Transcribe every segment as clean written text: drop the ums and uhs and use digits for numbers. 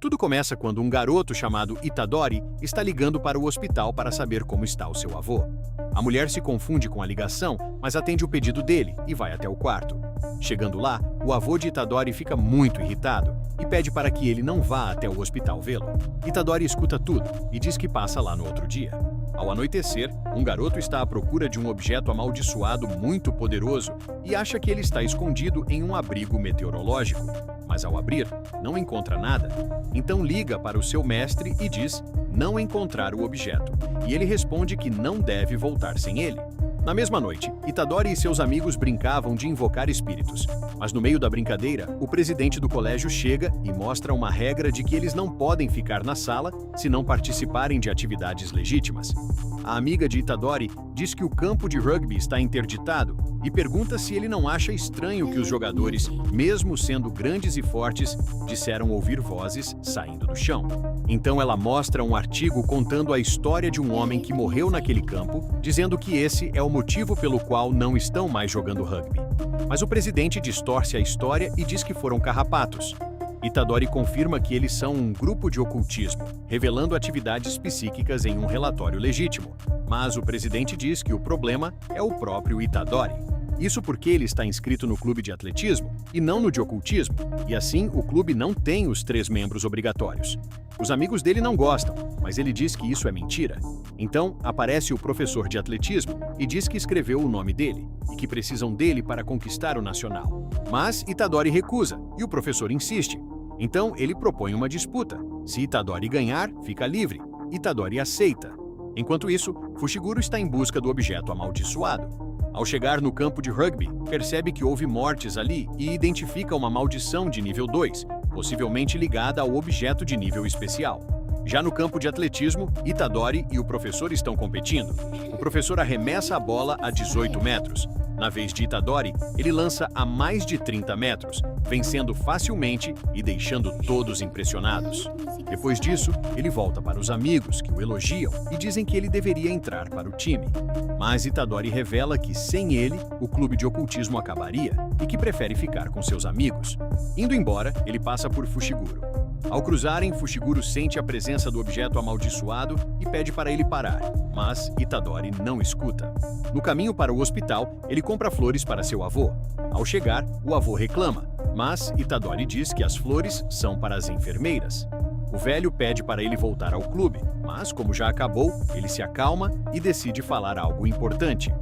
Tudo começa quando um garoto chamado Itadori está ligando para o hospital para saber como está o seu avô. A mulher se confunde com a ligação, mas atende o pedido dele e vai até o quarto. Chegando lá, o avô de Itadori fica muito irritado e pede para que ele não vá até o hospital vê-lo. Itadori escuta tudo e diz que passa lá no outro dia. Ao anoitecer, um garoto está à procura de um objeto amaldiçoado muito poderoso e acha que ele está escondido em um abrigo meteorológico. Mas ao abrir, não encontra nada. Então liga para o seu mestre e diz não encontrar o objeto. E ele responde que não deve voltar sem ele. Na mesma noite, Itadori e seus amigos brincavam de invocar espíritos. Mas no meio da brincadeira, o presidente do colégio chega e mostra uma regra de que eles não podem ficar na sala se não participarem de atividades legítimas. A amiga de Itadori diz que o campo de rugby está interditado e pergunta se ele não acha estranho que os jogadores, mesmo sendo grandes e fortes, disseram ouvir vozes saindo do chão. Então ela mostra um artigo contando a história de um homem que morreu naquele campo, dizendo que esse é o motivo pelo qual não estão mais jogando rugby. Mas o presidente distorce a história e diz que foram carrapatos. Itadori confirma que eles são um grupo de ocultismo, revelando atividades psíquicas em um relatório legítimo. Mas o presidente diz que o problema é o próprio Itadori. Isso porque ele está inscrito no clube de atletismo e não no de ocultismo, e assim o clube não tem os 3 membros obrigatórios. Os amigos dele não gostam, mas ele diz que isso é mentira. Então aparece o professor de atletismo e diz que escreveu o nome dele e que precisam dele para conquistar o nacional. Mas Itadori recusa e o professor insiste. Então ele propõe uma disputa. Se Itadori ganhar, fica livre. Itadori aceita. Enquanto isso, Fushiguro está em busca do objeto amaldiçoado. Ao chegar no campo de rugby, percebe que houve mortes ali e identifica uma maldição de nível 2, possivelmente ligada ao objeto de nível especial. Já no campo de atletismo, Itadori e o professor estão competindo. O professor arremessa a bola a 18 metros. Na vez de Itadori, ele lança a mais de 30 metros, vencendo facilmente e deixando todos impressionados. Depois disso, ele volta para os amigos, que o elogiam e dizem que ele deveria entrar para o time. Mas Itadori revela que, sem ele, o clube de ocultismo acabaria e que prefere ficar com seus amigos. Indo embora, ele passa por Fushiguro. Ao cruzarem, Fushiguro sente a presença do objeto amaldiçoado e pede para ele parar, mas Itadori não escuta. No caminho para o hospital, ele compra flores para seu avô. Ao chegar, o avô reclama, mas Itadori diz que as flores são para as enfermeiras. O velho pede para ele voltar ao clube, mas como já acabou, ele se acalma e decide falar algo importante.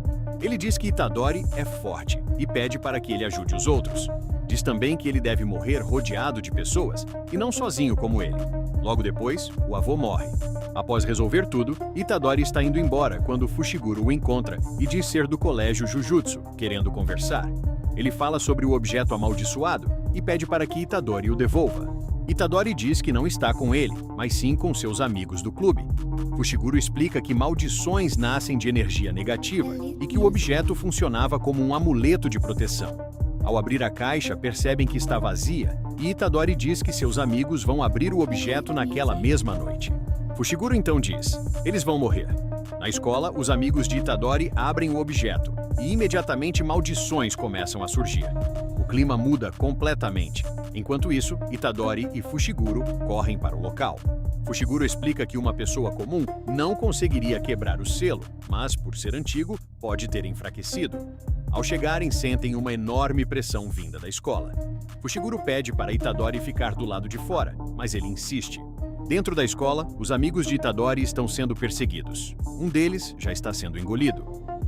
Ele diz que Itadori é forte e pede para que ele ajude os outros. Diz também que ele deve morrer rodeado de pessoas e não sozinho como ele. Logo depois, o avô morre. Após resolver tudo, Itadori está indo embora quando Fushiguro o encontra e diz ser do colégio Jujutsu, querendo conversar. Ele fala sobre o objeto amaldiçoado e pede para que Itadori o devolva. Itadori diz que não está com ele, mas sim com seus amigos do clube. Fushiguro explica que maldições nascem de energia negativa e que o objeto funcionava como um amuleto de proteção. Ao abrir a caixa, percebem que está vazia e Itadori diz que seus amigos vão abrir o objeto naquela mesma noite. Fushiguro então diz, eles vão morrer. Na escola, os amigos de Itadori abrem o objeto e imediatamente maldições começam a surgir. O clima muda completamente. Enquanto isso, Itadori e Fushiguro correm para o local. Fushiguro explica que uma pessoa comum não conseguiria quebrar o selo, mas, por ser antigo, pode ter enfraquecido. Ao chegarem, sentem uma enorme pressão vinda da escola. Fushiguro pede para Itadori ficar do lado de fora, mas ele insiste. Dentro da escola, os amigos de Itadori estão sendo perseguidos. Um deles já está sendo engolido.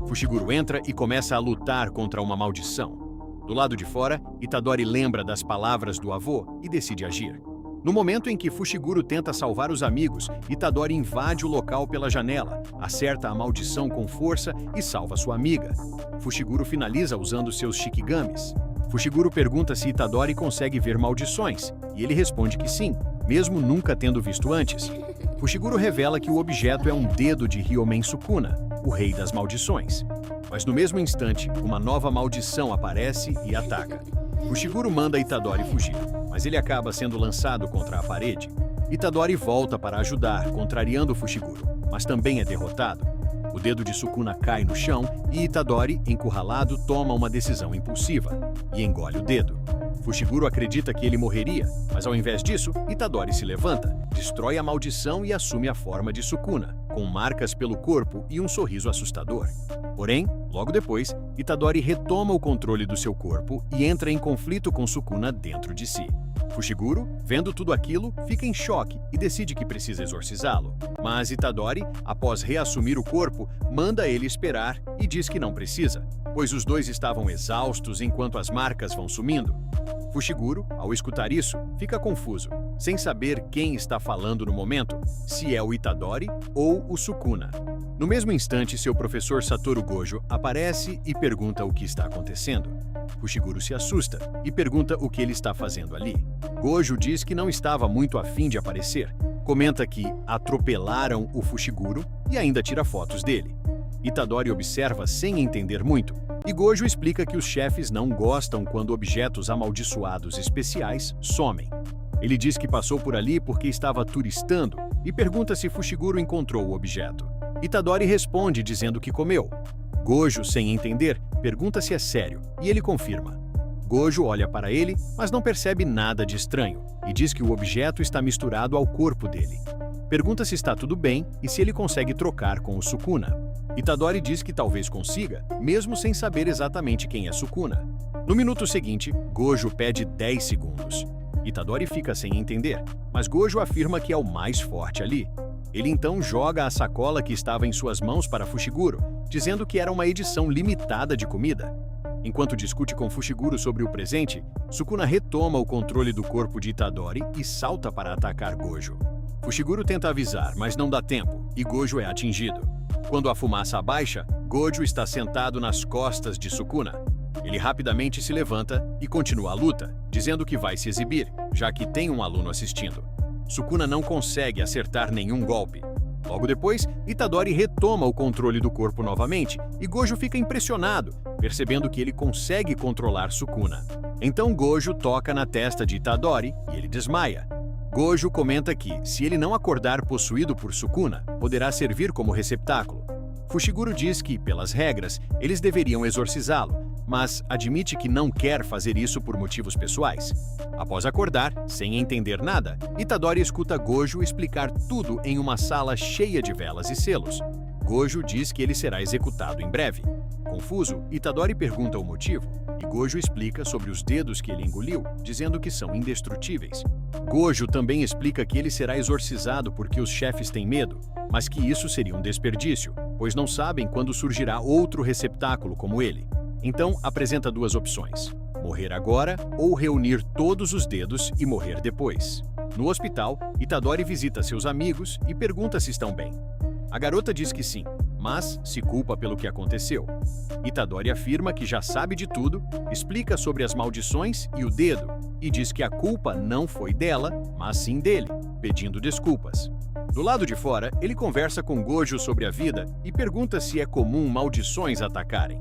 Fushiguro entra e começa a lutar contra uma maldição. Do lado de fora, Itadori lembra das palavras do avô e decide agir. No momento em que Fushiguro tenta salvar os amigos, Itadori invade o local pela janela, acerta a maldição com força e salva sua amiga. Fushiguro finaliza usando seus shikigamis. Fushiguro pergunta se Itadori consegue ver maldições, e ele responde que sim, mesmo nunca tendo visto antes. Fushiguro revela que o objeto é um dedo de Ryomen Sukuna, o rei das maldições. Mas no mesmo instante, uma nova maldição aparece e ataca. Fushiguro manda Itadori fugir, mas ele acaba sendo lançado contra a parede. Itadori volta para ajudar, contrariando Fushiguro, mas também é derrotado. O dedo de Sukuna cai no chão e Itadori, encurralado, toma uma decisão impulsiva e engole o dedo. Fushiguro acredita que ele morreria, mas ao invés disso, Itadori se levanta, destrói a maldição e assume a forma de Sukuna, com marcas pelo corpo e um sorriso assustador. Porém, logo depois, Itadori retoma o controle do seu corpo e entra em conflito com Sukuna dentro de si. Fushiguro, vendo tudo aquilo, fica em choque e decide que precisa exorcizá-lo. Mas Itadori, após reassumir o corpo, manda ele esperar e diz que não precisa, pois os dois estavam exaustos enquanto as marcas vão sumindo. Fushiguro, ao escutar isso, fica confuso, sem saber quem está falando no momento, se é o Itadori ou o Sukuna. No mesmo instante, seu professor Satoru Gojo aparece e pergunta o que está acontecendo. Fushiguro se assusta e pergunta o que ele está fazendo ali. Gojo diz que não estava muito afim de aparecer, comenta que atropelaram o Fushiguro e ainda tira fotos dele. Itadori observa sem entender muito, e Gojo explica que os chefes não gostam quando objetos amaldiçoados especiais somem. Ele diz que passou por ali porque estava turistando e pergunta se Fushiguro encontrou o objeto. Itadori responde dizendo que comeu. Gojo, sem entender, pergunta se é sério e ele confirma. Gojo olha para ele, mas não percebe nada de estranho e diz que o objeto está misturado ao corpo dele. Pergunta se está tudo bem e se ele consegue trocar com o Sukuna. Itadori diz que talvez consiga, mesmo sem saber exatamente quem é Sukuna. No minuto seguinte, Gojo pede 10 segundos. Itadori fica sem entender, mas Gojo afirma que é o mais forte ali. Ele então joga a sacola que estava em suas mãos para Fushiguro, dizendo que era uma edição limitada de comida. Enquanto discute com Fushiguro sobre o presente, Sukuna retoma o controle do corpo de Itadori e salta para atacar Gojo. Fushiguro tenta avisar, mas não dá tempo, e Gojo é atingido. Quando a fumaça abaixa, Gojo está sentado nas costas de Sukuna. Ele rapidamente se levanta e continua a luta, dizendo que vai se exibir, já que tem um aluno assistindo. Sukuna não consegue acertar nenhum golpe. Logo depois, Itadori retoma o controle do corpo novamente e Gojo fica impressionado, percebendo que ele consegue controlar Sukuna. Então Gojo toca na testa de Itadori e ele desmaia. Gojo comenta que, se ele não acordar possuído por Sukuna, poderá servir como receptáculo. Fushiguro diz que, pelas regras, eles deveriam exorcizá-lo, mas admite que não quer fazer isso por motivos pessoais. Após acordar, sem entender nada, Itadori escuta Gojo explicar tudo em uma sala cheia de velas e selos. Gojo diz que ele será executado em breve. Confuso, Itadori pergunta o motivo, e Gojo explica sobre os dedos que ele engoliu, dizendo que são indestrutíveis. Gojo também explica que ele será exorcizado porque os chefes têm medo, mas que isso seria um desperdício, pois não sabem quando surgirá outro receptáculo como ele. Então, apresenta duas opções: morrer agora ou reunir todos os dedos e morrer depois. No hospital, Itadori visita seus amigos e pergunta se estão bem. A garota diz que sim, mas se culpa pelo que aconteceu. Itadori afirma que já sabe de tudo, explica sobre as maldições e o dedo, e diz que a culpa não foi dela, mas sim dele, pedindo desculpas. Do lado de fora, ele conversa com Gojo sobre a vida e pergunta se é comum maldições atacarem.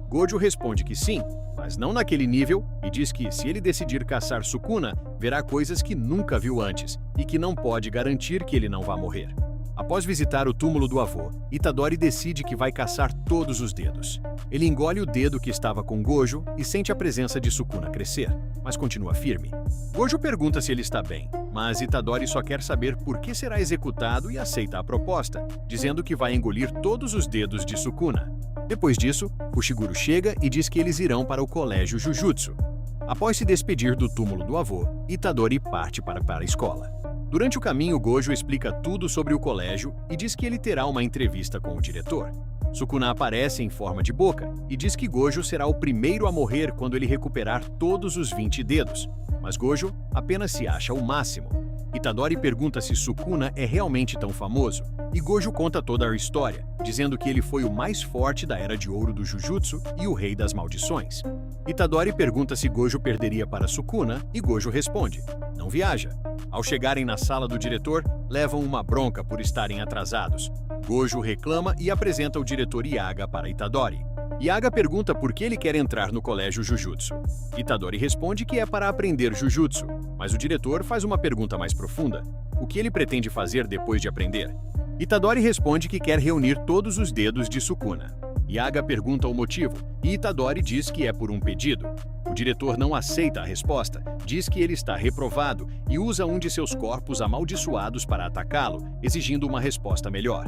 Gojo responde que sim, mas não naquele nível, e diz que, se ele decidir caçar Sukuna, verá coisas que nunca viu antes e que não pode garantir que ele não vá morrer. Após visitar o túmulo do avô, Itadori decide que vai caçar todos os dedos. Ele engole o dedo que estava com Gojo e sente a presença de Sukuna crescer, mas continua firme. Gojo pergunta se ele está bem, mas Itadori só quer saber por que será executado e aceita a proposta, dizendo que vai engolir todos os dedos de Sukuna. Depois disso, Fushiguro chega e diz que eles irão para o colégio Jujutsu. Após se despedir do túmulo do avô, Itadori parte para a escola. Durante o caminho, Gojo explica tudo sobre o colégio e diz que ele terá uma entrevista com o diretor. Sukuna aparece em forma de boca e diz que Gojo será o primeiro a morrer quando ele recuperar todos os 20 dedos, mas Gojo apenas se acha o máximo. Itadori pergunta se Sukuna é realmente tão famoso, e Gojo conta toda a história, dizendo que ele foi o mais forte da Era de Ouro do Jujutsu e o rei das maldições. Itadori pergunta se Gojo perderia para Sukuna, e Gojo responde: não viaja. Ao chegarem na sala do diretor, levam uma bronca por estarem atrasados. Gojo reclama e apresenta o diretor Yaga para Itadori. Yaga pergunta por que ele quer entrar no colégio Jujutsu. Itadori responde que é para aprender Jujutsu, mas o diretor faz uma pergunta mais profunda: o que ele pretende fazer depois de aprender? Itadori responde que quer reunir todos os dedos de Sukuna. Yaga pergunta o motivo, e Itadori diz que é por um pedido. O diretor não aceita a resposta, diz que ele está reprovado e usa um de seus corpos amaldiçoados para atacá-lo, exigindo uma resposta melhor.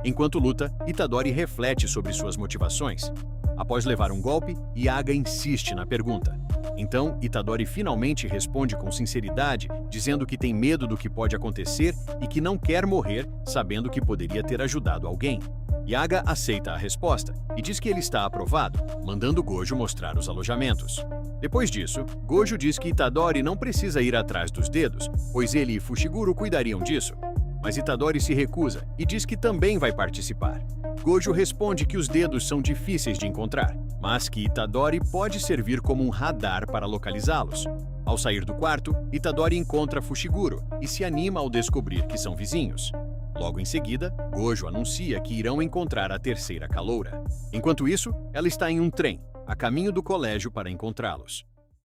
Enquanto luta, Itadori reflete sobre suas motivações. Após levar um golpe, Yaga insiste na pergunta. Então, Itadori finalmente responde com sinceridade, dizendo que tem medo do que pode acontecer e que não quer morrer, sabendo que poderia ter ajudado alguém. Yaga aceita a resposta e diz que ele está aprovado, mandando Gojo mostrar os alojamentos. Depois disso, Gojo diz que Itadori não precisa ir atrás dos dedos, pois ele e Fushiguro cuidariam disso. Mas Itadori se recusa e diz que também vai participar. Gojo responde que os dedos são difíceis de encontrar, mas que Itadori pode servir como um radar para localizá-los. Ao sair do quarto, Itadori encontra Fushiguro e se anima ao descobrir que são vizinhos. Logo em seguida, Gojo anuncia que irão encontrar a terceira caloura. Enquanto isso, ela está em um trem, a caminho do colégio para encontrá-los.